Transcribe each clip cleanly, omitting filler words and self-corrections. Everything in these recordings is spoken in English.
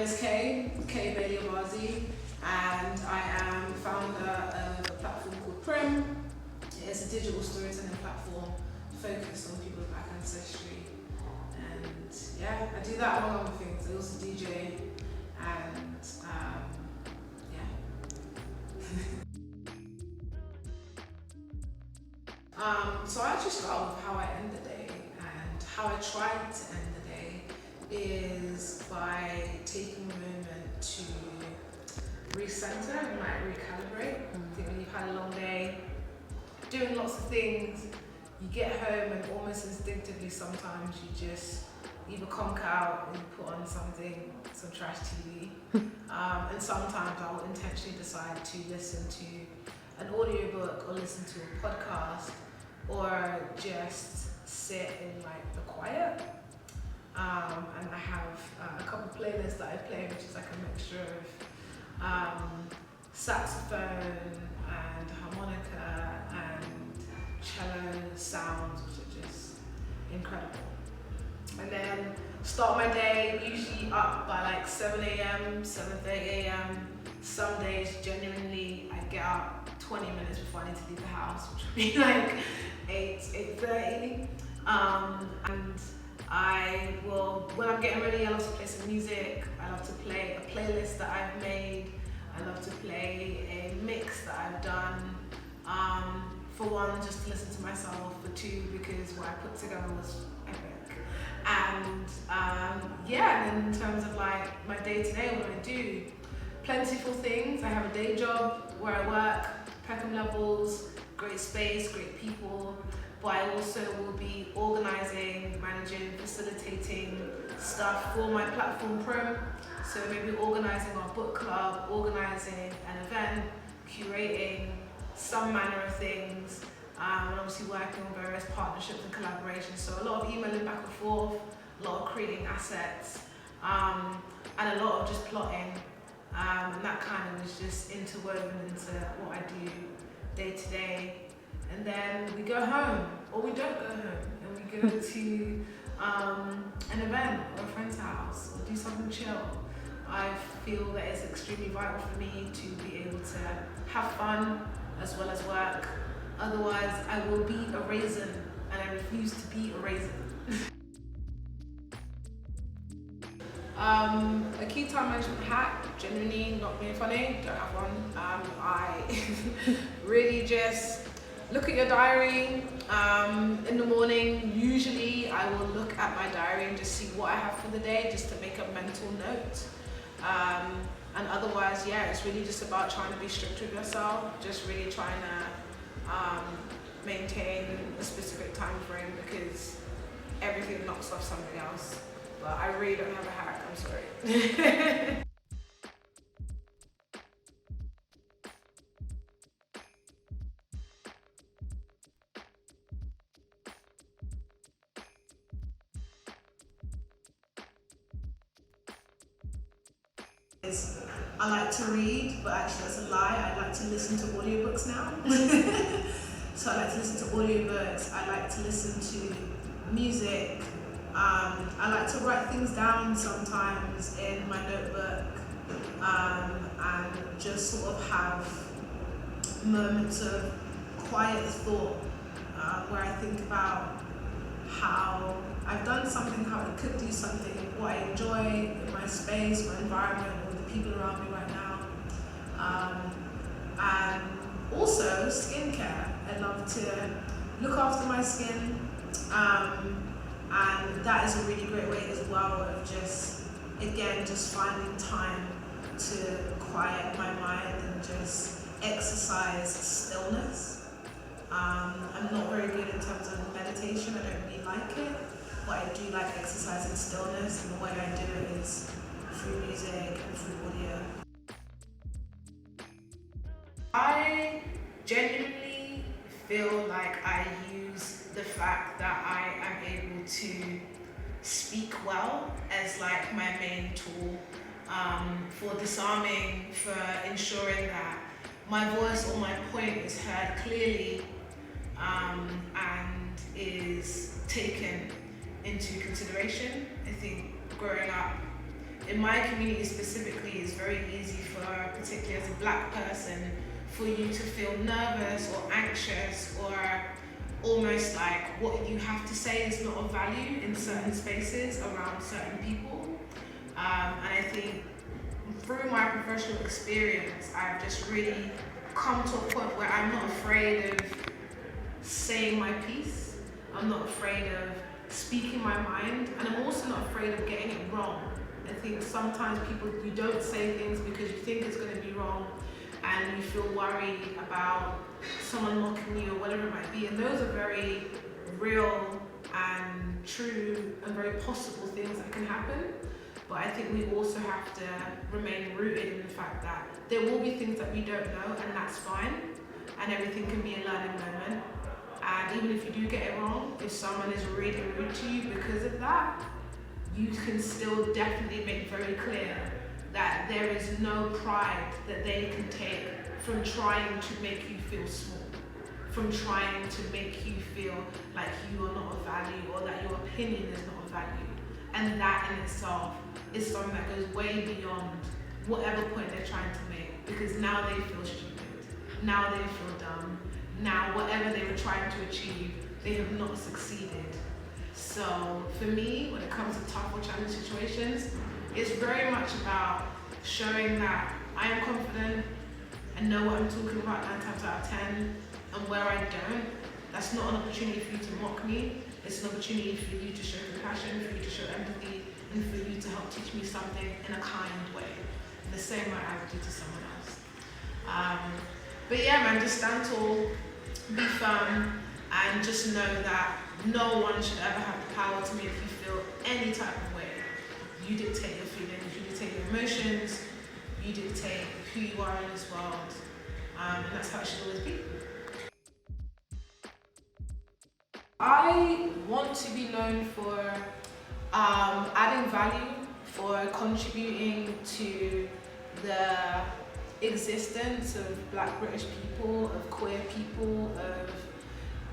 is Kay Bailey Obazi, and I am founder of a platform called Prim. It is a digital storytelling platform focused on people with Black ancestry. And yeah, I do that among other things. I also DJ, and so I actually start with how I end the day, and how I try to end the day is by taking a moment to recenter and like recalibrate. I think when you've had a long day, doing lots of things, you get home and almost instinctively sometimes you just either conk out or you put on something, some trash TV. And sometimes I will intentionally decide to listen to an audiobook or listen to a podcast or just sit in like the quiet. And I have a couple playlists that I play, which is like a mixture of saxophone and harmonica and cello sounds, which are just incredible. And then start my day usually up by like 7 a.m, 7:30 a.m. Some days genuinely I get up 20 minutes before I need to leave the house, which would be like 8:30. And I will, when I'm getting ready, I love to play some music. I love to play a playlist that I've made. I love to play a mix that I've done. For one, just to listen to myself. For two, because what I put together was epic. And and in terms of like my day to day, what I do, plentiful things. I have a day job where I work, Peckham Levels, great space, great people. But I also will be organising, managing, facilitating stuff for my platform Prim. So maybe organising our book club, organising an event, curating some manner of things, and obviously working on various partnerships and collaborations. So a lot of emailing back and forth, a lot of creating assets, and a lot of just plotting. And that kind of is just interwoven into what I do day to day. And then we go home, or we don't go home, and we go to an event or a friend's house, or do something chill. I feel that it's extremely vital for me to be able to have fun as well as work. Otherwise, I will be a raisin, and I refuse to be a raisin. A key time management hack, genuinely not being funny, don't have one. I really just look at your diary. In the morning, usually I will look at my diary and just see what I have for the day, just to make a mental note. And otherwise, yeah, it's really just about trying to be strict with yourself, just really trying to maintain a specific time frame, because everything knocks off something else. But I really don't have a hack, I'm sorry. I like to read, but actually that's a lie. I like to listen to audiobooks now. So I like to listen to audiobooks, I like to listen to music. I like to write things down sometimes in my notebook, and just sort of have moments of quiet thought, where I think about how I've done something, how I could do something, what I enjoy in my space, my environment, or the people around me right now. And also skincare. I love to look after my skin, and that is a really great way as well of just, again, just finding time to quiet my mind and just exercise stillness. I'm not very good in terms of meditation, I don't really like it, but I do like exercising stillness, and the way I do it is through music and through audio. I genuinely feel like I use the fact that I am able to speak well as like my main tool, for disarming, for ensuring that my voice or my point is heard clearly, and is taken into consideration. I think growing up, in my community specifically, it's very easy for, particularly as a black person, for you to feel nervous or anxious or almost like what you have to say is not of value in certain spaces around certain people. And I think through my professional experience, I've just really come to a point where I'm not afraid of saying my piece. I'm not afraid of speaking my mind, and I'm also not afraid of getting it wrong. I think sometimes you don't say things because you think it's going to be wrong, and you feel worried about someone mocking you or whatever it might be. And those are very real and true and very possible things that can happen. But I think we also have to remain rooted in the fact that there will be things that we don't know, and that's fine. And everything can be a learning moment. And even if you do get it wrong, if someone is really rude to you because of that, you can still definitely make very clear that there is no pride that they can take from trying to make you feel small, from trying to make you feel like you are not of value or that your opinion is not of value. And that in itself is something that goes way beyond whatever point they're trying to make, because now they feel stupid, now they feel dumb, now whatever they were trying to achieve, they have not succeeded. So for me, when it comes to tough or challenging situations, it's very much about showing that I am confident and know what I'm talking about 9 times out of 10, and where I don't, that's not an opportunity for you to mock me. It's an opportunity for you to show compassion, for you to show empathy, and for you to help teach me something in a kind way, in the same way I would do to someone else. But yeah, man, just stand tall, be firm, and just know that no one should ever have the power to make you feel any type of way. You dictate your feelings, you dictate your emotions, you dictate who you are in this world, and that's how it should always be. I want to be known for adding value, for contributing to the existence of Black British people, of queer people, of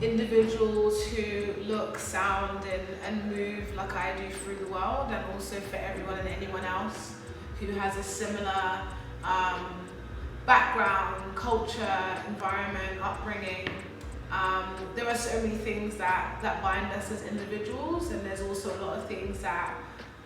individuals who look, sound, and move like I do through the world, and also for everyone and anyone else who has a similar background, culture, environment, upbringing. There are so many things that bind us as individuals, and there's also a lot of things that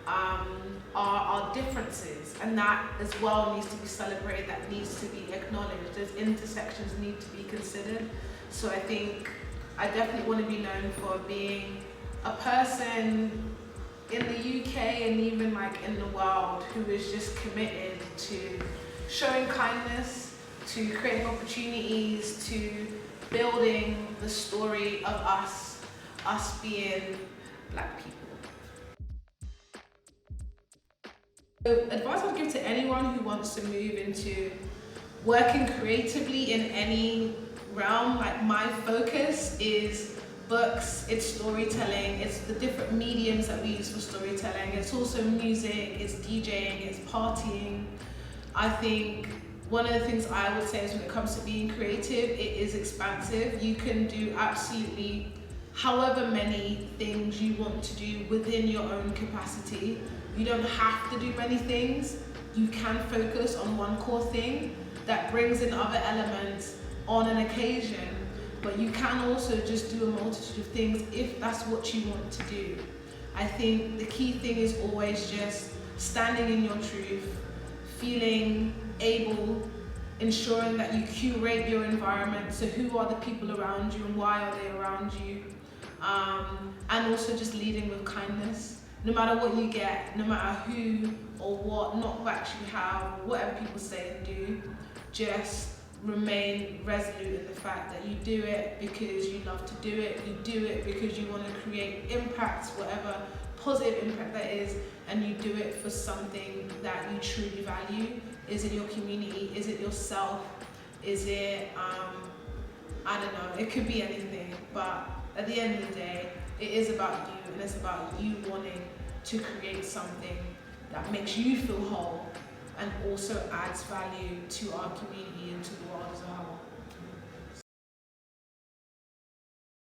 are our differences, and that as well needs to be celebrated, that needs to be acknowledged. Those intersections need to be considered. So I think I definitely want to be known for being a person in the UK and even like in the world who is just committed to showing kindness, to creating opportunities, to building the story of us being Black people. So advice I'd give to anyone who wants to move into working creatively in any realm, like my focus is books, it's storytelling, it's the different mediums that we use for storytelling, it's also music, it's DJing, it's partying. I think one of the things I would say is when it comes to being creative, it is expansive. You can do absolutely however many things you want to do within your own capacity. You don't have to do many things. You can focus on one core thing that brings in other elements on an occasion, but you can also just do a multitude of things if that's what you want to do. I think the key thing is always just standing in your truth, feeling able, ensuring that you curate your environment. So who are the people around you and why are they around you? And also just leading with kindness. No matter what you get, no matter who or what, not actually how, whatever people say and do, just remain resolute in the fact that you do it because you love to do it, you do it because you want to create impact, whatever positive impact that is, and you do it for something that you truly value. Is it your community? Is it yourself? Is it, I don't know, it could be anything, but at the end of the day, it is about you, and it's about you wanting to create something that makes you feel whole and also adds value to our community and to the world as a whole.